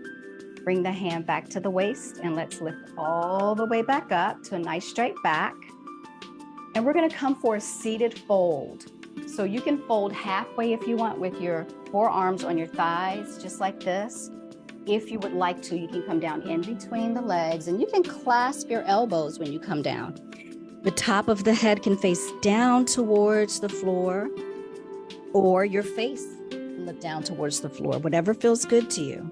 bring the hand back to the waist and let's lift all the way back up to a nice straight back. And we're gonna come for a seated fold. So you can fold halfway if you want with your forearms on your thighs, just like this. If you would like to, you can come down in between the legs and you can clasp your elbows when you come down. The top of the head can face down towards the floor or your face can look down towards the floor, whatever feels good to you.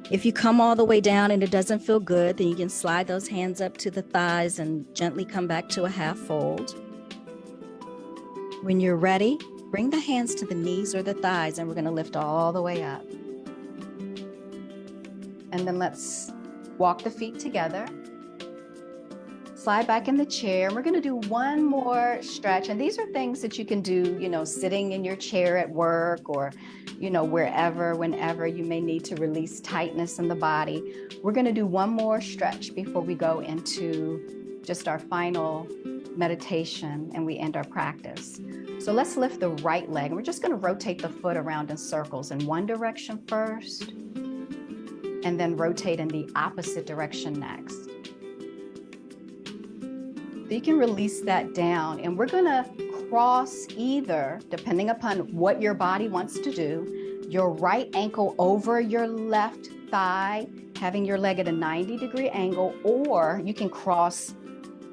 If you come all the way down and it doesn't feel good, then you can slide those hands up to the thighs and gently come back to a half fold. When you're ready, bring the hands to the knees or the thighs and we're gonna lift all the way up. And then let's walk the feet together. Slide back in the chair. We're gonna do one more stretch. And these are things that you can do, sitting in your chair at work or, wherever, whenever you may need to release tightness in the body. We're gonna do one more stretch before we go into just our final meditation and we end our practice. So let's lift the right leg. We're just gonna rotate the foot around in circles in one direction first, and then rotate in the opposite direction next. So you can release that down and we're gonna cross either, depending upon what your body wants to do, your right ankle over your left thigh, having your leg at a 90-degree angle, or you can cross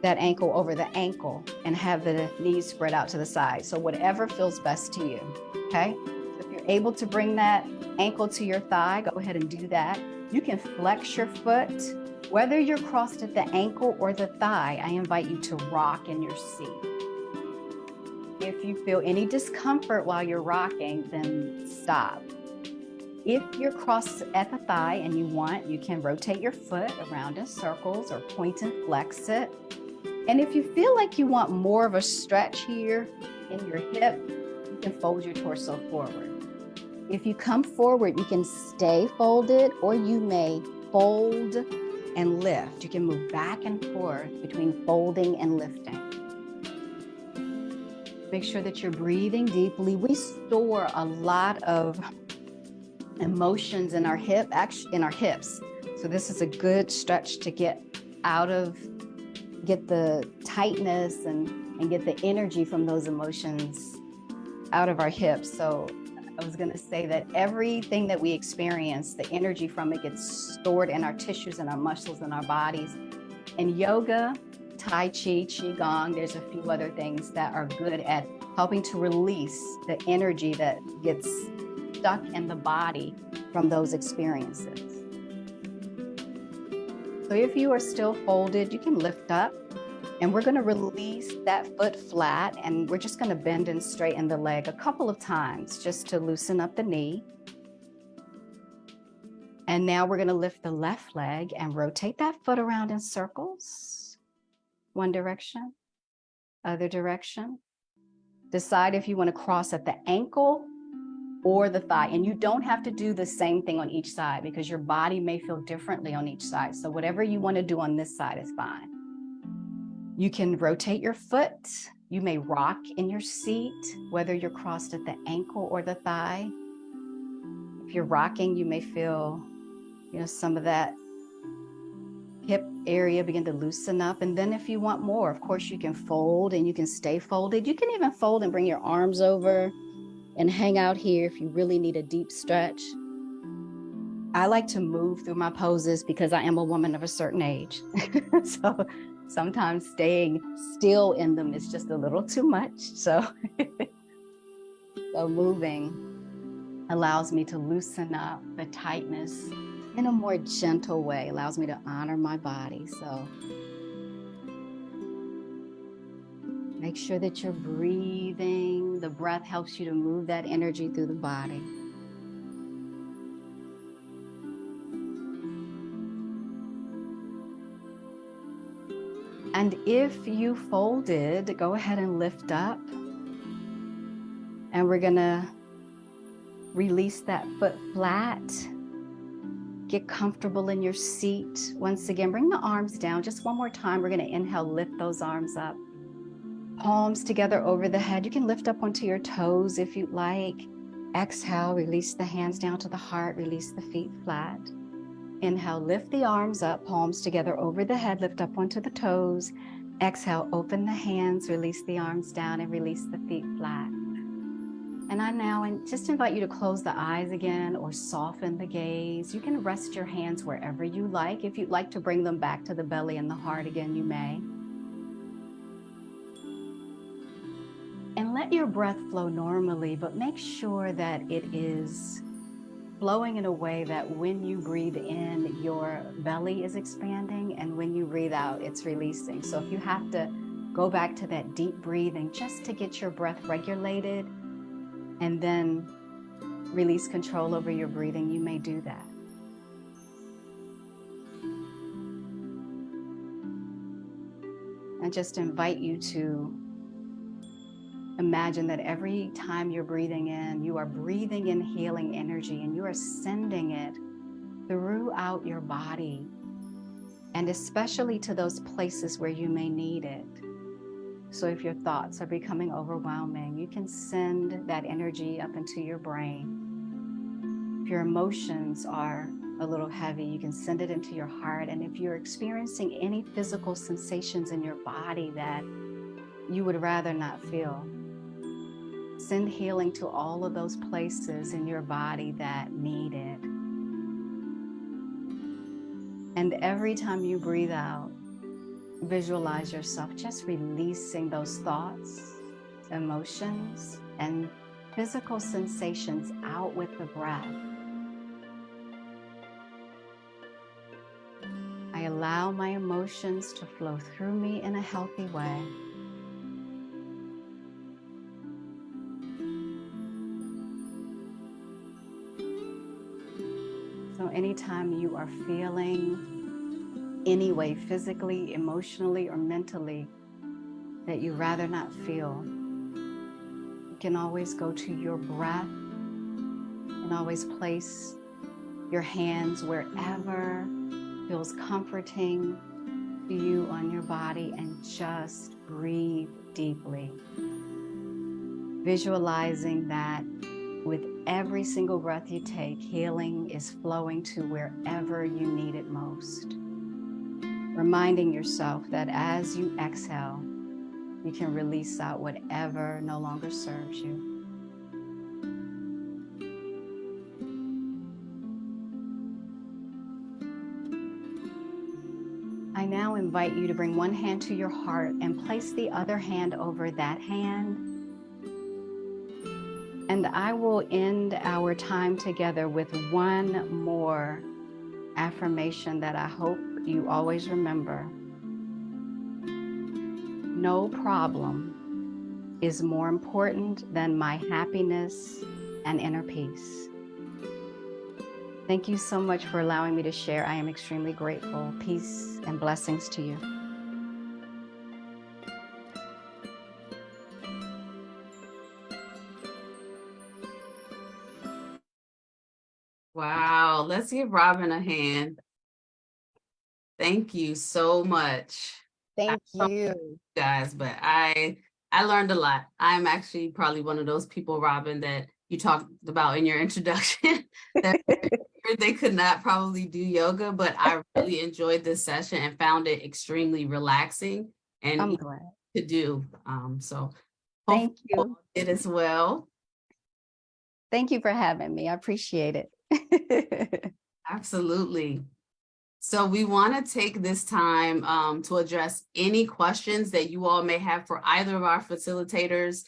that ankle over the ankle and have the knees spread out to the side. So whatever feels best to you, okay? If you're able to bring that ankle to your thigh, go ahead and do that. You can flex your foot. Whether you're crossed at the ankle or the thigh, I invite you to rock in your seat. If you feel any discomfort while you're rocking, then stop. If you're crossed at the thigh and you want, you can rotate your foot around in circles or point and flex it. And if you feel like you want more of a stretch here in your hip, you can fold your torso forward. If you come forward, you can stay folded or you may fold and lift. You can move back and forth between folding and lifting. Make sure that you're breathing deeply. We store a lot of emotions in our hips. So this is a good stretch to get the tightness and get the energy from those emotions out of our hips. So I was gonna say that everything that we experience, the energy from it gets stored in our tissues and our muscles and our bodies. And yoga, Tai Chi, Qigong, there's a few other things that are good at helping to release the energy that gets stuck in the body from those experiences. So if you are still folded, you can lift up. And we're gonna release that foot flat and we're just gonna bend and straighten the leg a couple of times just to loosen up the knee. And now we're gonna lift the left leg and rotate that foot around in circles. One direction, other direction. Decide if you wanna cross at the ankle or the thigh. And you don't have to do the same thing on each side because your body may feel differently on each side. So whatever you wanna do on this side is fine. You can rotate your foot. You may rock in your seat, whether you're crossed at the ankle or the thigh. If you're rocking, you may feel, some of that hip area begin to loosen up. And then if you want more, of course, you can fold and you can stay folded. You can even fold and bring your arms over and hang out here if you really need a deep stretch. I like to move through my poses because I am a woman of a certain age. So sometimes staying still in them is just a little too much. So moving allows me to loosen up the tightness in a more gentle way, allows me to honor my body. So make sure that you're breathing. The breath helps you to move that energy through the body. And if you folded, go ahead and lift up. And we're gonna release that foot flat. Get comfortable in your seat. Once again, bring the arms down. Just one more time. We're gonna inhale, lift those arms up. Palms together over the head. You can lift up onto your toes if you'd like. Exhale, release the hands down to the heart, release the feet flat. Inhale, lift the arms up, palms together over the head, lift up onto the toes. Exhale, open the hands, release the arms down and release the feet flat. And I now just invite you to close the eyes again or soften the gaze. You can rest your hands wherever you like. If you'd like to bring them back to the belly and the heart again, you may. And let your breath flow normally, but make sure that it is flowing in a way that when you breathe in, your belly is expanding, and when you breathe out, it's releasing. So if you have to go back to that deep breathing just to get your breath regulated and then release control over your breathing, you may do that. I just invite you to imagine that every time you're breathing in, you are breathing in healing energy and you are sending it throughout your body, and especially to those places where you may need it. So if your thoughts are becoming overwhelming, you can send that energy up into your brain. If your emotions are a little heavy, you can send it into your heart. And if you're experiencing any physical sensations in your body that you would rather not feel, send healing to all of those places in your body that need it. And every time you breathe out, visualize yourself just releasing those thoughts, emotions, and physical sensations out with the breath. I allow my emotions to flow through me in a healthy way. So anytime you are feeling any way, physically, emotionally, or mentally, that you rather not feel, you can always go to your breath and always place your hands wherever feels comforting to you on your body and just breathe deeply. Visualizing that with every single breath you take, healing is flowing to wherever you need it most. Reminding yourself that as you exhale, you can release out whatever no longer serves you. I now invite you to bring one hand to your heart and place the other hand over that hand. And I will end our time together with one more affirmation that I hope you always remember. No problem is more important than my happiness and inner peace. Thank you so much for allowing me to share. I am extremely grateful. Peace and blessings to you. Wow, let's give Robin a hand. Thank you so much, Thank you. guys, but I learned a lot. I'm actually probably one of those people, Robin, that you talked about in your introduction that they could not probably do yoga, but I really enjoyed this session and found it extremely relaxing and I'm easy glad. to do. So Thank hopefully you. it as well. Thank you for having me. I appreciate it. Absolutely. So we want to take this time to address any questions that you all may have for either of our facilitators.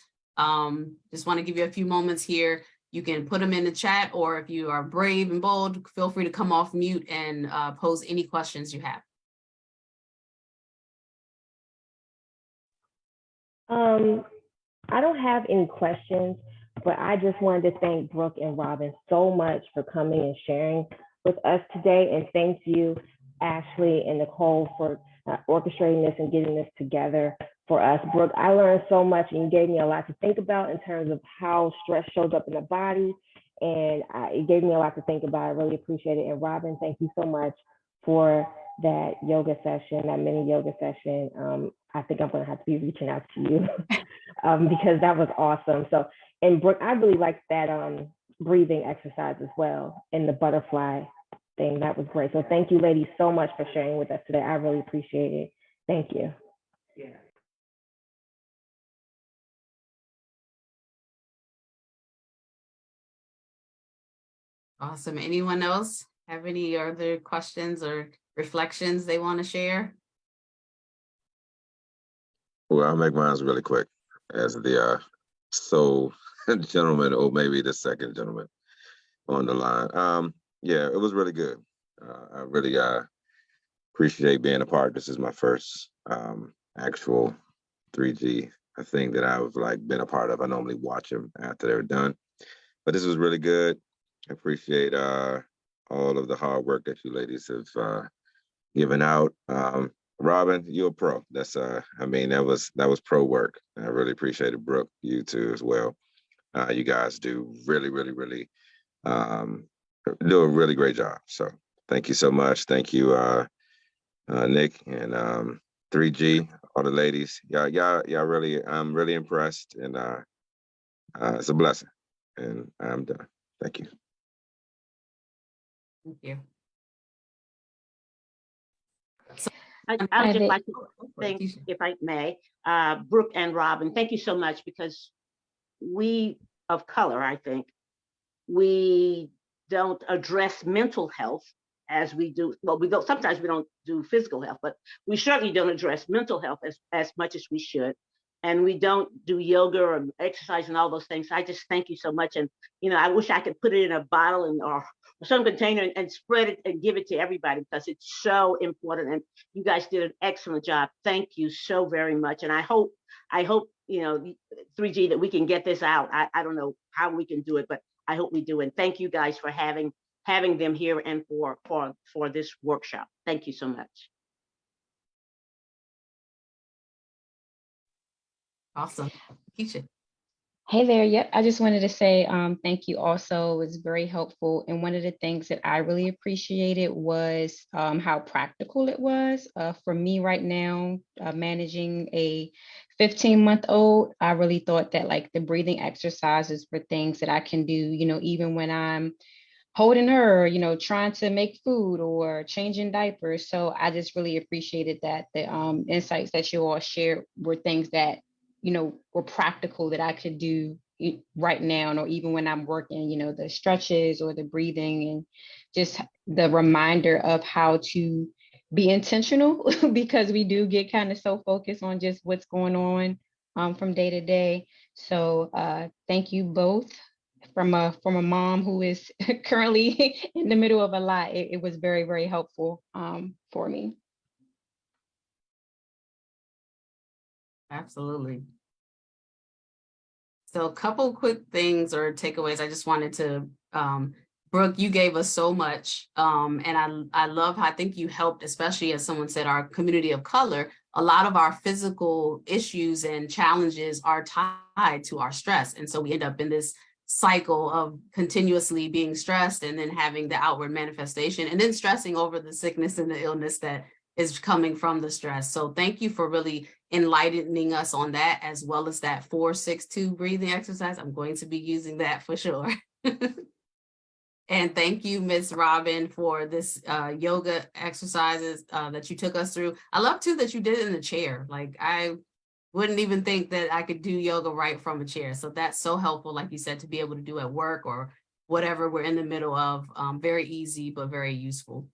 Just want to give you a few moments here. You can put them in the chat, or if you are brave and bold, feel free to come off mute and pose any questions you have. I don't have any questions, but I just wanted to thank Brooke and Robin so much for coming and sharing with us today. And thank you, Ashley and Nicole, for orchestrating this and getting this together for us. Brooke, I learned so much, and you gave me a lot to think about in terms of how stress shows up in the body. And it gave me a lot to think about. I really appreciate it. And Robin, thank you so much for that yoga session, that mini yoga session. I think I'm going to have to be reaching out to you because that was awesome. So, and Brooke, I really liked that breathing exercise as well, and the butterfly thing. That was great. So thank you, ladies, so much for sharing with us today. I really appreciate it. Thank you. Yeah. Awesome. Anyone else have any other questions or reflections they want to share? Well, I'll make mine really quick as the sole gentleman, or maybe the second gentleman on the line. Yeah, it was really good. I really appreciate being a part. This is my first actual 3G thing that I've been a part of. I normally watch them after they're done, but this was really good. I appreciate all of the hard work that you ladies have given out. Robin, you're a pro. That's that was pro work. I really appreciate it. Brooke, you too as well. You guys do really do a really great job. So thank you so much. Thank you, Nick and 3G, all the ladies. Y'all really, I'm really impressed, and it's a blessing. And I'm done. Thank you. Thank you. I would I just think- like to thank, if I may, Brooke and Robin, thank you so much, because we of color, I think, we don't address mental health as we do. Well, we don't, sometimes we don't do physical health, but we certainly don't address mental health as much as we should. And we don't do yoga or exercise and all those things. I just thank you so much. And, I wish I could put it in a bottle or some container and spread it and give it to everybody, because it's so important. And you guys did an excellent job. Thank you so very much. And I hope, 3G, that we can get this out. I don't know how we can do it, but I hope we do. And thank you guys for having them here and for this workshop. Thank you so much. Awesome. Keisha. Hey there. Yep. I just wanted to say thank you also. It was very helpful. And one of the things that I really appreciated was how practical it was for me right now, managing a 15-month-old. I really thought that the breathing exercises were things that I can do, even when I'm holding her, trying to make food or changing diapers. So I just really appreciated that the insights that you all shared were things that were practical that I could do right now, or even when I'm working, the stretches or the breathing, and just the reminder of how to be intentional because we do get kind of so focused on just what's going on from day to day. So thank you both. From a mom who is currently in the middle of a lot, it was very, very helpful for me. Absolutely. So a couple quick things or takeaways. I just wanted to, Brooke, you gave us so much. And I love how I think you helped, especially as someone said, our community of color. A lot of our physical issues and challenges are tied to our stress. And so we end up in this cycle of continuously being stressed and then having the outward manifestation and then stressing over the sickness and the illness that is coming from the stress. So thank you for really enlightening us on that, as well as that 4-6-2 breathing exercise. I'm going to be using that for sure. And thank you, Ms. Robin, for this yoga exercises that you took us through. I love too that you did it in a chair. I wouldn't even think that I could do yoga right from a chair. So that's so helpful, like you said, to be able to do at work or whatever we're in the middle of. Very easy, but very useful.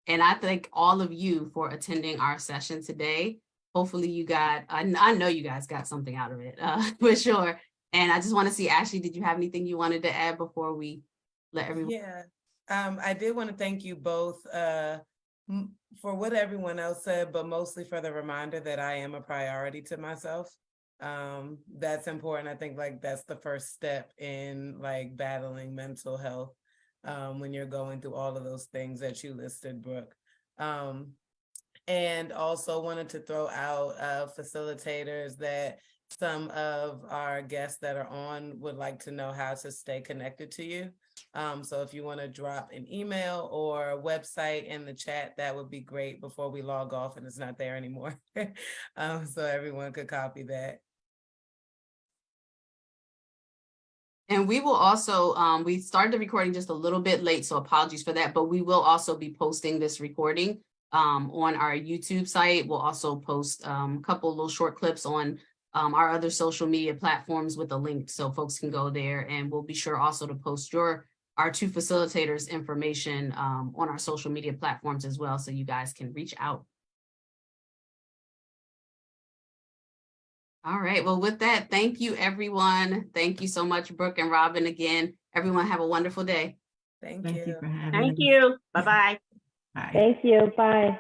And I thank all of you for attending our session today. Hopefully you got, I know you guys got something out of it, for sure. And I just want to see, Ashley, did you have anything you wanted to add before we let everyone? Yeah, I did want to thank you both for what everyone else said, but mostly for the reminder that I am a priority to myself. That's important. I think that's the first step in battling mental health when you're going through all of those things that you listed, Brooke. And also wanted to throw out facilitators that some of our guests that are on would like to know how to stay connected to you. So if you want to drop an email or a website in the chat, that would be great before we log off and it's not there anymore. So everyone could copy that. And we will also, we started the recording just a little bit late, so apologies for that, but we will also be posting this recording on our YouTube site. We'll also post a couple little short clips on our other social media platforms with a link so folks can go there. And we'll be sure also to post our two facilitators information on our social media platforms as well, so you guys can reach out. All right, well, with that, thank you, everyone. Thank you so much, Brooke and Robin, again. Everyone have a wonderful day. Thank Thank you you. for having Thank us. you. Bye-bye. Bye. Thank you. Bye.